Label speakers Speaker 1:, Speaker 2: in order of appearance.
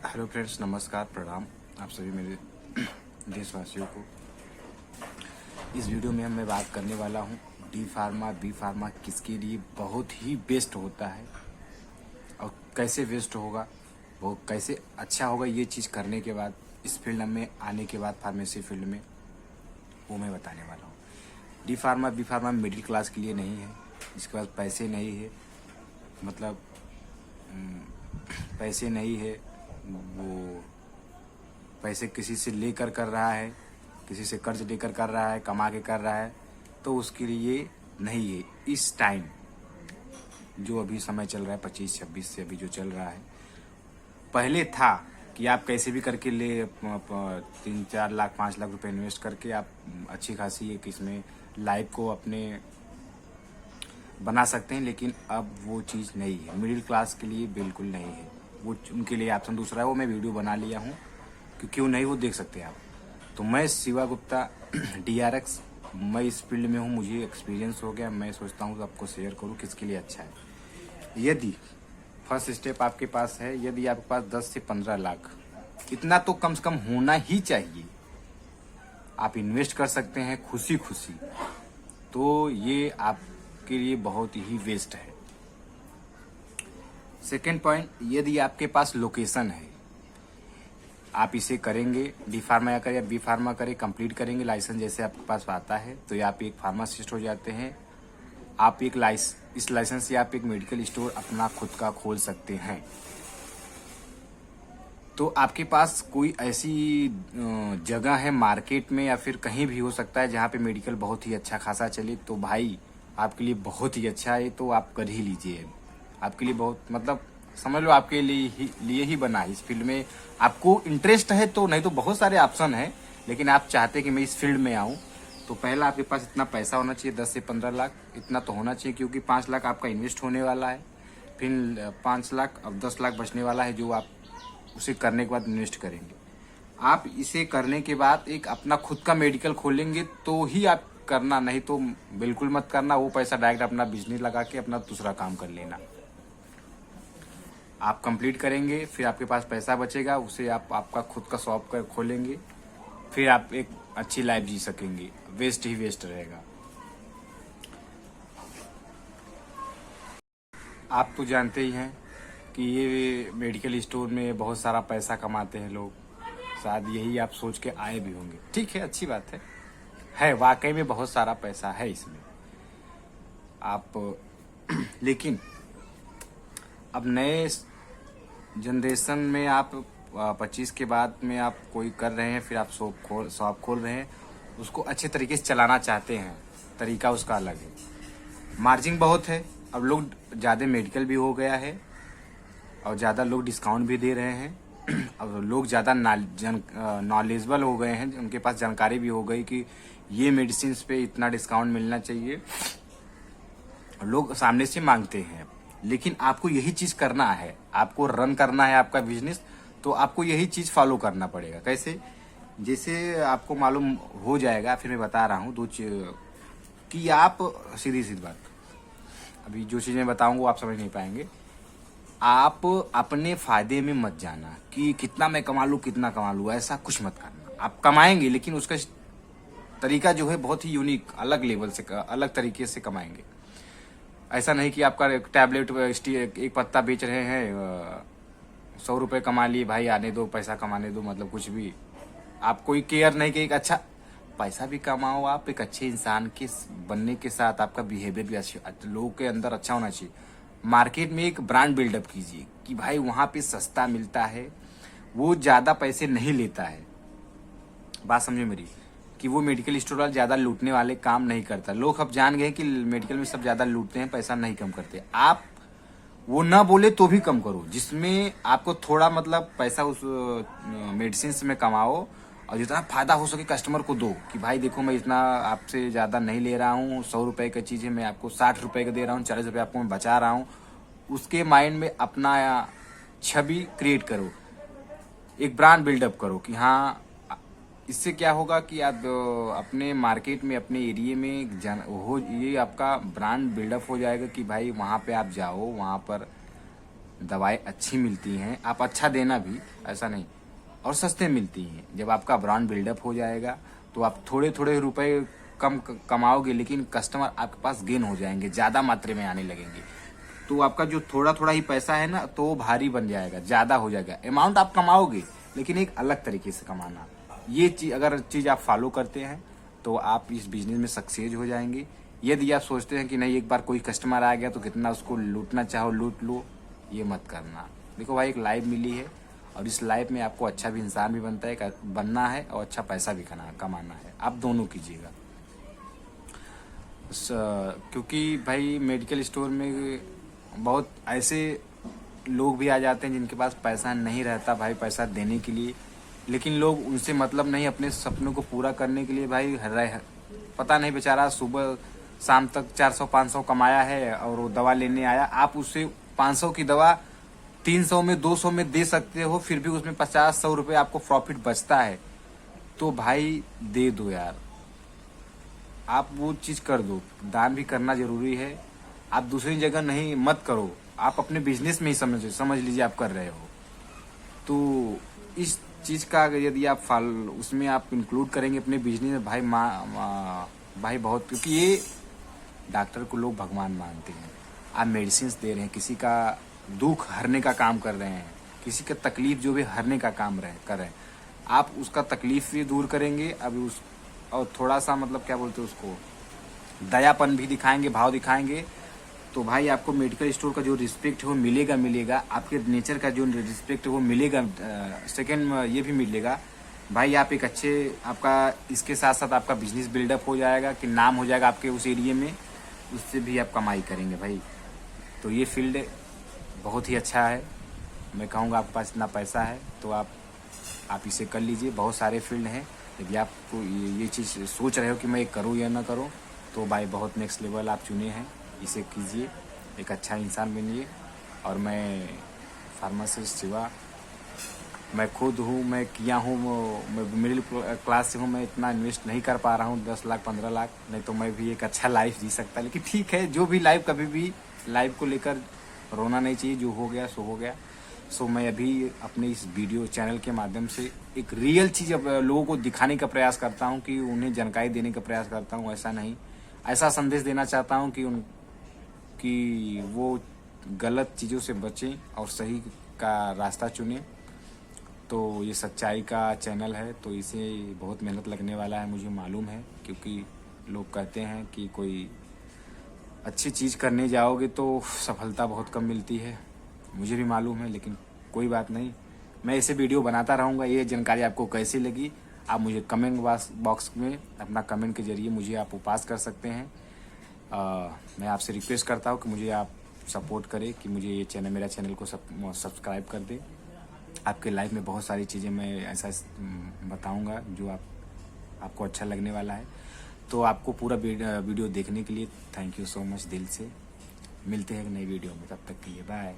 Speaker 1: Hello friends, नमस्कार, प्रणाम आप सभी मेरे देशवासियों को। इस वीडियो में मैं बात करने वाला हूँ डी फार्मा बी फार्मा किसके लिए बहुत ही बेस्ट होता है और कैसे बेस्ट होगा, वो कैसे अच्छा होगा। ये चीज़ करने के बाद, इस फील्ड में आने के बाद, फार्मेसी फील्ड में, वो मैं बताने वाला हूँ। D pharma B pharma middle class के लिए नहीं है, जिसके पास पैसे नहीं है, मतलब पैसे नहीं है, वो पैसे किसी से लेकर कर रहा है, किसी से कर्ज लेकर कर रहा है, कमा के कर रहा है, तो उसके लिए नहीं है। इस टाइम जो अभी समय चल रहा है 25-26 से अभी जो चल रहा है, पहले था कि आप कैसे भी करके ले 3-4 लाख 5 लाख रुपए इन्वेस्ट करके आप अच्छी खासी एक इसमें लाइफ को अपने बना सकते हैं। लेकिन अब वो चीज़ नहीं है, मिडिल क्लास के लिए बिल्कुल नहीं है। वो उनके लिए ऑप्शन दूसरा है, वो मैं वीडियो बना लिया हूँ कि क्यों नहीं, वो देख सकते हैं आप। तो मैं शिवा गुप्ता DRX, मैं इस फील्ड में हूँ, मुझे एक्सपीरियंस हो गया। मैं सोचता हूँ आपको शेयर करूँ किसके लिए अच्छा है। यदि फर्स्ट स्टेप आपके पास है, यदि आपके पास 10 से 15 लाख, इतना तो कम से कम होना ही चाहिए, आप इन्वेस्ट कर सकते हैं खुशी खुशी, तो ये आपके लिए बहुत ही बेस्ट है। सेकेंड पॉइंट, यदि आपके पास लोकेशन है, आप इसे करेंगे, डी फार्मा या करें या बी फार्मा करें, कंप्लीट करेंगे, लाइसेंस जैसे आपके पास आता है तो ये आप एक फार्मासिस्ट हो जाते हैं। आप एक इस लाइसेंस से आप एक मेडिकल स्टोर अपना खुद का खोल सकते हैं। तो आपके पास कोई ऐसी जगह है मार्केट में या फिर कहीं भी हो सकता है जहाँ पे मेडिकल बहुत ही अच्छा खासा चले, तो भाई आपके लिए बहुत ही अच्छा है, तो आप कर ही लीजिए। आपके लिए बहुत, मतलब समझ लो आपके लिए ही बना है। इस फील्ड में आपको इंटरेस्ट है तो, नहीं तो बहुत सारे ऑप्शन है, लेकिन आप चाहते कि मैं इस फील्ड में आऊँ, तो पहला आपके पास इतना पैसा होना चाहिए, 10 से 15 लाख इतना तो होना चाहिए, क्योंकि 5 लाख आपका इन्वेस्ट होने वाला है, फिर 5 लाख, अब 10 लाख बचने वाला है जो आप उसे करने के बाद इन्वेस्ट करेंगे। आप इसे करने के बाद एक अपना खुद का मेडिकल खोलेंगे तो ही आप करना, नहीं तो बिल्कुल मत करना। वो पैसा डायरेक्ट अपना बिजनेस लगा के अपना दूसरा काम कर लेना। आप कंप्लीट करेंगे, फिर आपके पास पैसा बचेगा, उसे आप आपका खुद का शॉप खोलेंगे, फिर आप एक अच्छी लाइफ जी सकेंगे। वेस्ट ही वेस्ट रहेगा। आप तो जानते ही हैं कि ये मेडिकल स्टोर में बहुत सारा पैसा कमाते हैं लोग, शायद यही आप सोच के आए भी होंगे। ठीक है, अच्छी बात है वाकई में बहुत सारा पैसा है इसमें। आप लेकिन अब नए जनरेशन में आप 25 के बाद में आप कोई कर रहे हैं, फिर आप शॉप खोल रहे हैं, उसको अच्छे तरीके से चलाना चाहते हैं, तरीका उसका अलग है। मार्जिन बहुत है, अब लोग ज़्यादा मेडिकल भी हो गया है और ज़्यादा लोग डिस्काउंट भी दे रहे हैं। अब लोग ज़्यादा नॉलेजेबल हो गए हैं, उनके पास जानकारी भी हो गई कि ये मेडिसिन पे इतना डिस्काउंट मिलना चाहिए, लोग सामने से मांगते हैं। लेकिन आपको यही चीज़ करना है, आपको रन करना है आपका बिजनेस, तो आपको यही चीज़ फॉलो करना पड़ेगा। कैसे? जैसे आपको मालूम हो जाएगा, फिर मैं बता रहा हूँ कि आप सीधी सीधी बात, अभी जो चीज़ें बताऊंगा वो आप समझ नहीं पाएंगे। आप अपने फायदे में मत जाना कि कितना मैं कमा लूँ कितना कमा लूँ, ऐसा कुछ मत करना। आप कमाएंगे, लेकिन उसका तरीका जो है बहुत ही यूनिक, अलग लेवल से, अलग तरीके से कमाएंगे। ऐसा नहीं कि आपका टैबलेट एक पत्ता बेच रहे हैं, 100 रुपये कमा लिए, भाई आने दो, पैसा कमाने दो, मतलब कुछ भी। आप कोई केयर नहीं कि एक अच्छा पैसा भी कमाओ, आप एक अच्छे इंसान के बनने के साथ आपका बिहेवियर भी अच्छा, लोगों के अंदर अच्छा होना चाहिए। मार्केट में एक ब्रांड बिल्डअप कीजिए कि भाई वहाँ पे सस्ता मिलता है, वो ज़्यादा पैसे नहीं लेता है। बात समझे मेरी, कि वो मेडिकल स्टोर वाला ज़्यादा लूटने वाले काम नहीं करता। लोग अब जान गए कि मेडिकल में सब ज़्यादा लूटते हैं, पैसा नहीं कम करते। आप वो ना बोले तो भी कम करो, जिसमें आपको थोड़ा मतलब पैसा उस मेडिसिन में कमाओ, और जितना फायदा हो सके कस्टमर को दो कि भाई देखो मैं इतना आपसे ज़्यादा नहीं ले रहा हूँ, 100 रुपये की चीज़ है मैं आपको 60 रुपये का दे रहा हूँ, 40 रुपये आपको मैं बचा रहा हूँ। उसके माइंड में अपना छवि क्रिएट करो, एक ब्रांड बिल्डअप करो कि हाँ, इससे क्या होगा कि आप अपने मार्केट में, अपने एरिया में ये आपका ब्रांड बिल्डअप हो जाएगा कि भाई वहाँ पे आप जाओ, वहाँ पर दवाएं अच्छी मिलती हैं, आप अच्छा देना भी, ऐसा नहीं, और सस्ते मिलती हैं। जब आपका ब्रांड बिल्डअप हो जाएगा तो आप थोड़े थोड़े रुपए कम कमाओगे, लेकिन कस्टमर आपके पास गेन हो जाएंगे, ज़्यादा मात्रा में आने लगेंगे। तो आपका जो थोड़ा थोड़ा ही पैसा है ना, तो वो भारी बन जाएगा, ज़्यादा हो जाएगा। अमाउंट आप कमाओगे, लेकिन एक अलग तरीके से कमाना। ये चीज़ अगर आप फॉलो करते हैं तो आप इस बिजनेस में सक्सेस हो जाएंगे। यदि आप सोचते हैं कि नहीं, एक बार कोई कस्टमर आ गया तो कितना उसको लूटना चाहो लूट लो, ये मत करना। देखो भाई, एक लाइफ मिली है और इस लाइफ में आपको अच्छा भी इंसान भी बनना है और अच्छा पैसा भी कमाना है। आप दोनों कीजिएगा। क्योंकि भाई मेडिकल स्टोर में बहुत ऐसे लोग भी आ जाते हैं जिनके पास पैसा नहीं रहता भाई पैसा देने के लिए, लेकिन लोग उनसे मतलब नहीं, अपने सपनों को पूरा करने के लिए भाई पता नहीं बेचारा सुबह शाम तक 400-500 कमाया है और वो दवा लेने आया, आप उससे 500 की दवा 300 में 200 में दे सकते हो, फिर भी उसमें 50-100 रुपये आपको प्रॉफिट बचता है। तो भाई दे दो यार, आप वो चीज़ कर दो। दान भी करना जरूरी है। आप दूसरी जगह नहीं मत करो, आप अपने बिजनेस में ही समझ लीजिए आप कर रहे हो। तो इस चीज़ का यदि आप उसमें आप इंक्लूड करेंगे अपने बिजनेस में भाई, भाई बहुत, क्योंकि ये डॉक्टर को लोग भगवान मानते हैं। आप मेडिसिन दे रहे हैं, किसी का दुख हरने का काम कर रहे हैं, किसी का तकलीफ जो भी हरने का काम कर रहे हैं, आप उसका तकलीफ भी दूर करेंगे। अभी और थोड़ा सा मतलब क्या बोलते हैं उसको, दयापन भी दिखाएंगे, भाव दिखाएंगे, तो भाई आपको मेडिकल स्टोर का जो रिस्पेक्ट है वो मिलेगा। आपके नेचर का जो रिस्पेक्ट है वो मिलेगा। सेकेंड ये भी मिलेगा भाई, आप एक अच्छे, आपका इसके साथ साथ आपका बिजनेस बिल्डअप हो जाएगा, कि नाम हो जाएगा आपके उस एरिया में, उससे भी आप कमाई करेंगे भाई। तो ये फील्ड बहुत ही अच्छा है। मैं कहूँगा आपके पास इतना पैसा है तो आप इसे कर लीजिए। बहुत सारे फील्ड हैं, यदि आपको ये चीज़ सोच रहे हो कि मैं करूँ या ना करूँ, तो भाई बहुत नेक्स्ट लेवल आप चुने हैं, इसे कीजिए, एक अच्छा इंसान बनिए। और मैं फार्मासिस्ट शिवा, मैं खुद हूँ, मैं किया हूँ, मैं मिडिल क्लास से हूँ, मैं इतना इन्वेस्ट नहीं कर पा रहा हूँ 10 लाख 15 लाख, नहीं तो मैं भी एक अच्छा लाइफ जी सकता। लेकिन ठीक है, जो भी लाइफ, कभी भी लाइफ को लेकर रोना नहीं चाहिए, जो हो गया सो हो गया। सो मैं अभी अपने इस वीडियो चैनल के माध्यम से एक रियल चीज़ अब लोगों को दिखाने का प्रयास करता हूँ, कि उन्हें जानकारी देने का प्रयास करता हूँ। ऐसा नहीं, ऐसा संदेश देना चाहता हूँ कि वो गलत चीज़ों से बचें और सही का रास्ता चुनें। तो ये सच्चाई का चैनल है, तो इसे बहुत मेहनत लगने वाला है, मुझे मालूम है। क्योंकि लोग कहते हैं कि कोई अच्छी चीज़ करने जाओगे तो सफलता बहुत कम मिलती है, मुझे भी मालूम है। लेकिन कोई बात नहीं, मैं ऐसे वीडियो बनाता रहूँगा। ये जानकारी आपको कैसी लगी, आप मुझे कमेंट बॉक्स में अपना कमेंट के जरिए मुझे आप पास कर सकते हैं। मैं आपसे रिक्वेस्ट करता हूँ कि मुझे आप सपोर्ट करें, कि मुझे ये चैनल, मेरा चैनल को सब्सक्राइब कर दे। आपके लाइफ में बहुत सारी चीज़ें मैं ऐसा बताऊंगा जो आपको अच्छा लगने वाला है। तो आपको पूरा वीडियो देखने के लिए थैंक यू सो मच दिल से। मिलते हैं एक नई वीडियो में, तब तक के लिए बाय।